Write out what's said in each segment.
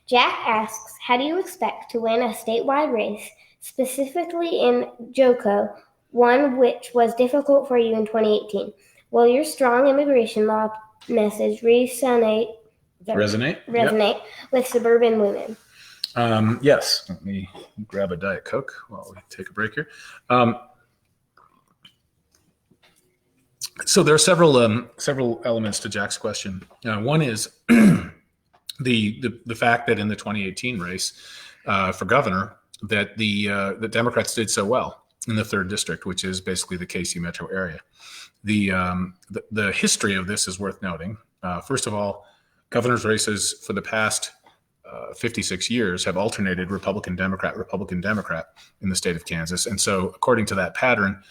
Jack asks, how do you expect to win a statewide race, specifically in JoCo, one which was difficult for you in 2018? Will your strong immigration law message resonate Yep. with suburban women? Yes. Let me grab a Diet Coke while we take a break here. So there are several elements to Jack's question. One is the fact that in the 2018 race for governor, that the Democrats did so well in the 3rd district, which is basically the KC metro area. The history of this is worth noting. First of all, governor's races for the past 56 years have alternated Republican, Democrat in the state of Kansas. And so according to that pattern,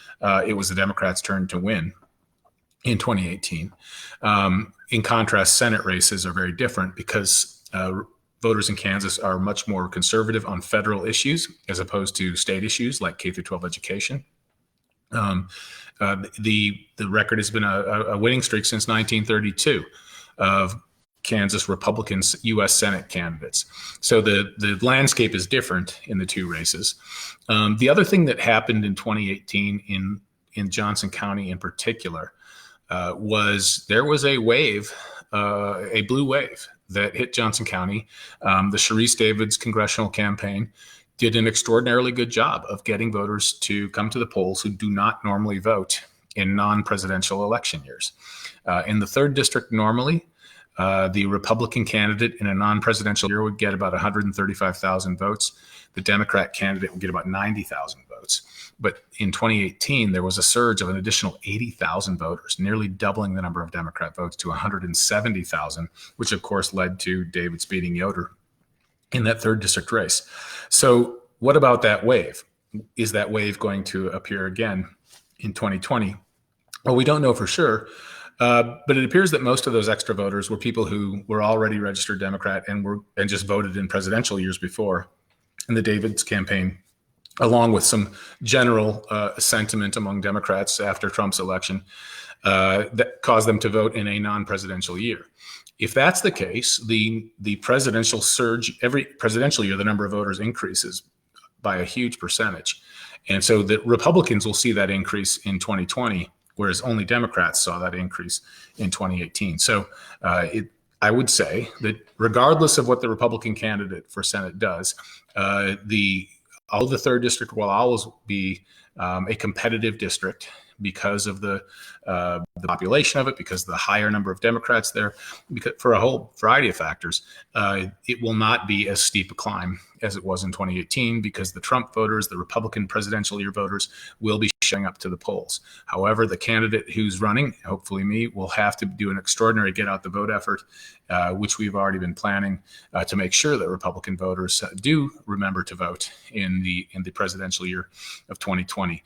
it was the Democrats' turn to win in 2018. In contrast, Senate races are very different because voters in Kansas are much more conservative on federal issues as opposed to state issues like K through 12 education. The record has been a winning streak since 1932 of Kansas Republicans U.S. Senate candidates. So the landscape is different in the two races. The other thing that happened in 2018 in Johnson County in particular was there was a wave, a blue wave that hit Johnson County. The Sharice Davids congressional campaign did an extraordinarily good job of getting voters to come to the polls who do not normally vote in non-presidential election years. In the 3rd district, normally, the Republican candidate in a non-presidential year would get about 135,000 votes. The Democrat candidate would get about 90,000 votes. But in 2018, there was a surge of an additional 80,000 voters, nearly doubling the number of Democrat votes to 170,000, which of course led to Davids beating Yoder in that 3rd district race. So what about that wave? Is that wave going to appear again in 2020? Well, we don't know for sure. But it appears that most of those extra voters were people who were already registered Democrat and just voted in presidential years before in the Davids campaign, along with some general sentiment among Democrats after Trump's election that caused them to vote in a non-presidential year. If that's the case, the presidential surge, every presidential year, the number of voters increases by a huge percentage. And so the Republicans will see that increase in 2020, whereas only Democrats saw that increase in 2018. So I would say that regardless of what the Republican candidate for Senate does, although the 3rd district will always be a competitive district because of the population of it, because of the higher number of Democrats there, because for a whole variety of factors, it will not be as steep a climb as it was in 2018 because the Trump voters, the Republican presidential year voters, will be showing up to the polls. However, the candidate who's running, hopefully me, will have to do an extraordinary get out the vote effort, which we've already been planning to make sure that Republican voters do remember to vote in the presidential year of 2020.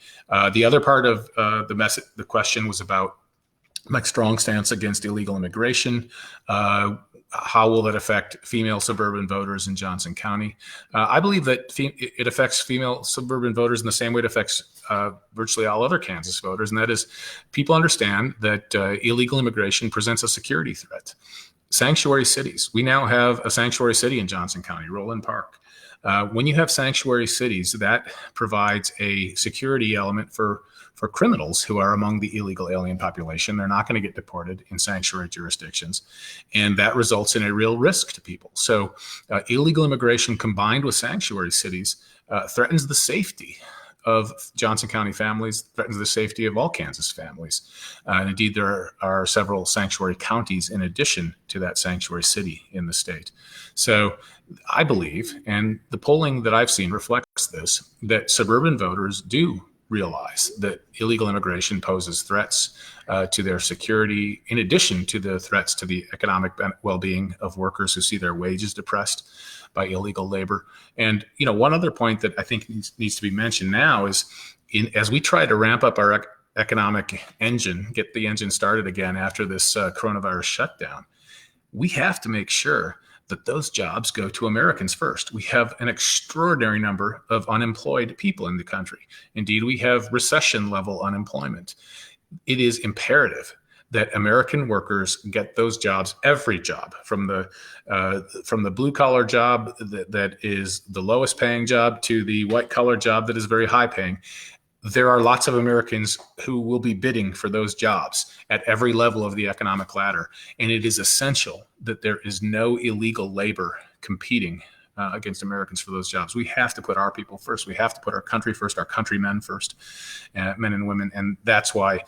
The other part of the question was about my strong stance against illegal immigration. How will that affect female suburban voters in Johnson County? I believe that it affects female suburban voters in the same way it affects virtually all other Kansas voters, and that is people understand that illegal immigration presents a security threat. Sanctuary cities. We now have a sanctuary city in Johnson County, Roland Park. When you have sanctuary cities, that provides a security element for criminals who are among the illegal alien population. They're not going to get deported in sanctuary jurisdictions, and that results in a real risk to people. So illegal immigration combined with sanctuary cities threatens the safety of Johnson County families, threatens the safety of all Kansas families. And indeed, there are several sanctuary counties in addition to that sanctuary city in the state. So I believe, and the polling that I've seen reflects this, that suburban voters do realize that illegal immigration poses threats to their security, in addition to the threats to the economic well-being of workers who see their wages depressed by illegal labor. And one other point that I think needs to be mentioned now is, as we try to ramp up our economic engine, get the engine started again after this coronavirus shutdown, we have to make sure that those jobs go to Americans first. We have an extraordinary number of unemployed people in the country. Indeed, we have recession-level unemployment. It is imperative that American workers get those jobs, every job, from the blue collar job that is the lowest paying job to the white collar job that is very high paying. There are lots of Americans who will be bidding for those jobs at every level of the economic ladder. And it is essential that there is no illegal labor competing against Americans for those jobs. We have to put our people first. We have to put our country first, our countrymen first, men and women. And that's why,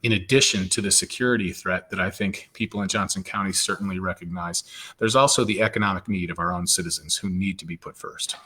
in addition to the security threat that I think people in Johnson County certainly recognize, there's also the economic need of our own citizens who need to be put first.